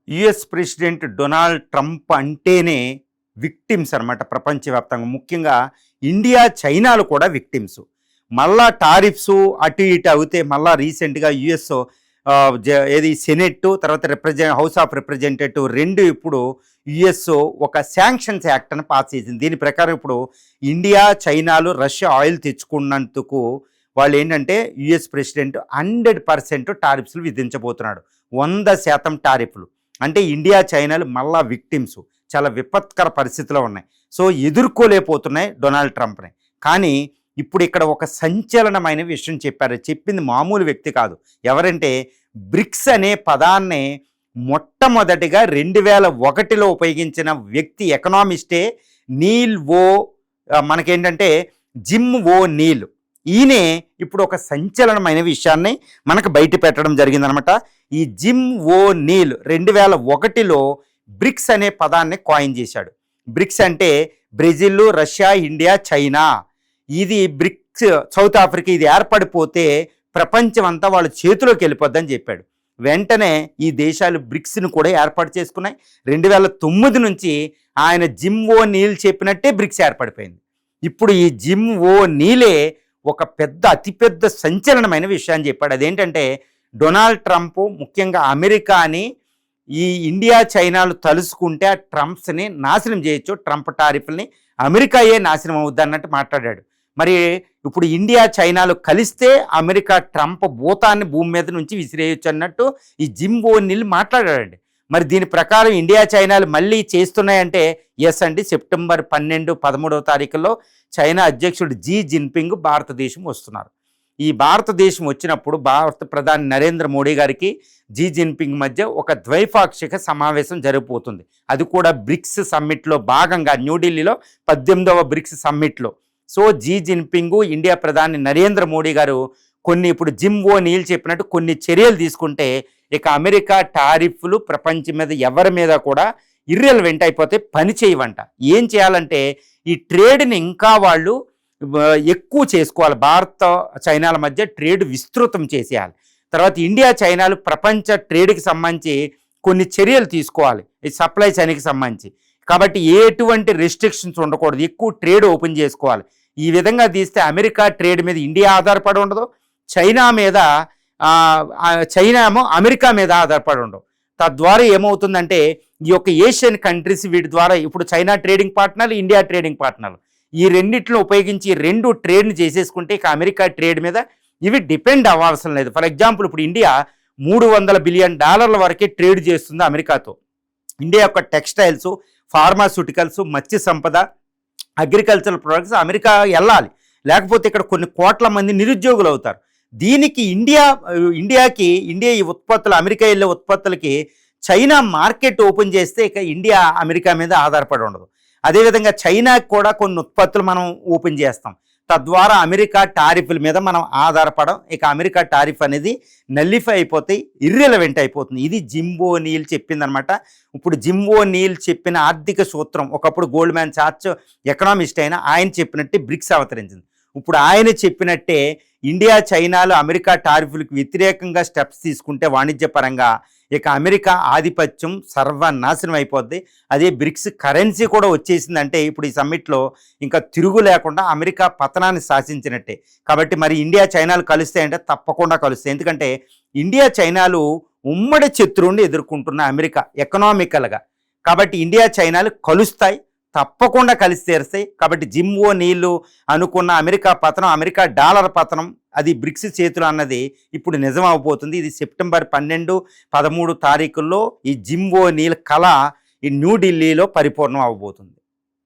US president Donald Trump అంటేనే victims అనమాట ప్రపంచవ్యాప్తంగా. ముఖ్యంగా ఇండియా, చైనాలు కూడా విక్టిమ్స్. మళ్ళా టారిఫ్స్ అటు ఇటు అవుతే మళ్ళా రీసెంట్గా యుఎస్ ఏది సెనెట్ తర్వాత హౌస్ ఆఫ్ రిప్రజెంటేటివ్ రెండు ఇప్పుడు యుఎస్ ఒక శాంక్షన్స్ యాక్ట్ అని పాస్ చేసింది. దీని ప్రకారం ఇప్పుడు ఇండియా, చైనాలు రష్యా ఆయిల్ తెచ్చుకున్నందుకు వాళ్ళు ఏంటంటే యుఎస్ ప్రెసిడెంట్ 100% టారిఫ్స్లు విధించబోతున్నాడు. 100% టారిఫ్లు. అంటే ఇండియా, చైనాలు మళ్ళా విక్టిమ్స్, చాలా విపత్కర పరిస్థితిలో ఉన్నాయి. సో ఎదుర్కోలేకపోతున్నాయి డొనాల్డ్ ట్రంప్ని. కానీ ఇప్పుడు ఇక్కడ ఒక సంచలనమైన విషయం చెప్పారు. చెప్పింది మామూలు వ్యక్తి కాదు. ఎవరంటే బ్రిక్స్ అనే పదాన్ని మొట్టమొదటిగా 2001లో ఉపయోగించిన వ్యక్తి ఎకనామిస్టే మనకేంటంటే జిమ్ ఓ నీల్. ఈయనే ఇప్పుడు ఒక సంచలనమైన విషయాన్ని మనకు బయట పెట్టడం జరిగిందనమాట. ఈ జిమ్ ఓ నీల్ 2001లో బ్రిక్స్ అనే పదాన్ని కాయిన్ చేశాడు. బ్రిక్స్ అంటే బ్రెజిల్, రష్యా, ఇండియా, చైనా. ఇది బ్రిక్స్, సౌత్ ఆఫ్రికా ఇది ఏర్పడిపోతే ప్రపంచం అంతా వాళ్ళ చేతిలోకి వెళ్ళిపోద్దని చెప్పాడు. వెంటనే ఈ దేశాలు బ్రిక్స్ను కూడా ఏర్పాటు చేసుకున్నాయి. 2009 నుంచి ఆయన జిమ్ ఓ నీల్ చెప్పినట్టే బ్రిక్స్ ఏర్పడిపోయింది. ఇప్పుడు ఈ జిమ్ ఓ నీలే ఒక అతిపెద్ద సంచలనమైన విషయాన్ని చెప్పాడు. అదేంటంటే డొనాల్డ్ ట్రంప్ ముఖ్యంగా అమెరికాని ఈ ఇండియా, చైనాలు తలుసుకుంటే ఆ ట్రంప్స్ని నాశనం చేయొచ్చు, ట్రంప్ టారిఫ్ని అమెరికాయే నాశనం అవుద్ది అన్నట్టు మాట్లాడాడు. మరి ఇప్పుడు ఇండియా, చైనాలు కలిస్తే అమెరికా ట్రంప్ భూతాన్ని భూమి మీద నుంచి విసిరేయచ్చు అన్నట్టు ఈ జిమ్ ఓ నీల్ మాట్లాడాడండి. మరి దీని ప్రకారం ఇండియా, చైనాలు మళ్ళీ చేస్తున్నాయంటే ఎస్ అండి. సెప్టెంబర్ 12, 13వ తారీఖుల్లో చైనా అధ్యక్షుడు జీ జిన్పింగ్ భారతదేశం వస్తున్నారు. ఈ భారతదేశం వచ్చినప్పుడు భారత ప్రధాని నరేంద్ర మోడీ గారికి జీ జిన్పింగ్ మధ్య ఒక ద్వైపాక్షిక సమావేశం జరిగిపోతుంది. అది కూడా బ్రిక్స్ సమ్మిట్లో భాగంగా న్యూఢిల్లీలో 18వ బ్రిక్స్ సమ్మిట్లో. సో జీ జిన్పింగ్, ఇండియా ప్రధాని నరేంద్ర మోడీ గారు ఇప్పుడు జిమ్ ఓ నీల్ చెప్పినట్టు కొన్ని చర్యలు తీసుకుంటే ఇక అమెరికా టారిఫ్లు ప్రపంచం మీద ఎవరి మీద కూడా ఇర్రెలవెంట్ అయిపోతే పని చేయవంట. ఏం చేయాలంటే ఈ ట్రేడ్ని ఇంకా వాళ్ళు ఎక్కువ చేసుకోవాలి. భారత, చైనాల మధ్య ట్రేడ్ విస్తృతం చేసేయాలి. తర్వాత ఇండియా, చైనాలు ప్రపంచ ట్రేడ్కి సంబంధించి కొన్ని చర్యలు తీసుకోవాలి, ఈ సప్లై చైన్కి సంబంధించి. కాబట్టి ఎటువంటి రెస్ట్రిక్షన్స్ ఉండకూడదు, ఎక్కువ ట్రేడ్ ఓపెన్ చేసుకోవాలి. ఈ విధంగా తీస్తే అమెరికా ట్రేడ్ మీద ఇండియా ఆధారపడి ఉండదు, చైనా ఏమో అమెరికా మీద ఆధారపడి ఉండవు. తద్వారా ఏమవుతుందంటే ఈ యొక్క ఏషియన్ కంట్రీస్ వీటి ద్వారా ఇప్పుడు చైనా ట్రేడింగ్ పార్ట్నర్లు, ఇండియా ట్రేడింగ్ పార్ట్నర్లు, ఈ రెండిట్లో ఉపయోగించి రెండు ట్రేడ్ని చేసేసుకుంటే ఇక అమెరికా ట్రేడ్ మీద ఇవి డిపెండ్ అవ్వాల్సిన లేదు. ఫర్ ఎగ్జాంపుల్ ఇప్పుడు ఇండియా $300 బిలియన్ వరకే ట్రేడ్ చేస్తుంది అమెరికాతో. ఇండియా యొక్క textiles, pharmaceuticals, Matsya Sampada, agricultural products America వెళ్ళాలి. లేకపోతే ఇక్కడ కొన్ని కోట్ల మంది నిరుద్యోగులు అవుతారు. దీనికి ఇండియా ఈ ఉత్పత్తులు, అమెరికా వెళ్ళే ఉత్పత్తులకి చైనా మార్కెట్ ఓపెన్ చేస్తే ఇక ఇండియా అమెరికా మీద ఆధారపడి ఉండదు. అదేవిధంగా చైనాకి కూడా కొన్ని ఉత్పత్తులు మనం ఓపెన్ చేస్తాం. తద్వారా అమెరికా టారిఫ్ల మీద మనం ఆధారపడం. ఇక అమెరికా టారిఫ్ అనేది నల్లిఫై అయిపోతే ఇర్రెలవెంట్ అయిపోతుంది. ఇది జిమ్ ఓ నీల్ చెప్పిందనమాట. ఇప్పుడు జిమ్ ఓ నీల్ చెప్పిన ఆర్థిక సూత్రం ఒకప్పుడు గోల్డ్మ్యాన్ సాచ్ ఎకనామిస్ట్ అయినా ఆయన చెప్పినట్టే బ్రిక్స్ అవతరించింది. ఇప్పుడు ఆయన చెప్పినట్టే ఇండియా, చైనాలు అమెరికా టారిఫ్లకు వ్యతిరేకంగా స్టెప్స్ తీసుకుంటే వాణిజ్యపరంగా ఇక అమెరికా ఆధిపత్యం సర్వనాశనం అయిపోద్ది. అదే బ్రిక్స్ కరెన్సీ కూడా వచ్చేసిందంటే ఇప్పుడు ఈ సమ్మిట్లో ఇంకా తిరుగు లేకుండా అమెరికా పతనాన్ని శాసించినట్టే. కాబట్టి మరి ఇండియా, చైనాలు కలుస్తాయంటే తప్పకుండా కలుస్తాయి. ఎందుకంటే ఇండియా, చైనాలు ఉమ్మడి శత్రువుని ఎదుర్కొంటున్న అమెరికా ఎకనామికల్గా. కాబట్టి ఇండియా, చైనాలు కలుస్తాయి, తప్పకుండా కలిసి తీరుస్తాయి. కాబట్టి జిమ్ ఓ నీళ్ళు అనుకున్న అమెరికా పతనం, అమెరికా డాలర్ పతనం అది బ్రిక్స్ చేతులు అన్నది ఇప్పుడు నిజం అవబోతుంది. ఇది సెప్టెంబర్ 12, 13 తారీఖుల్లో ఈ జిమ్ ఓ నీల్ కళ ఈ న్యూఢిల్లీలో పరిపూర్ణం అవబోతుంది.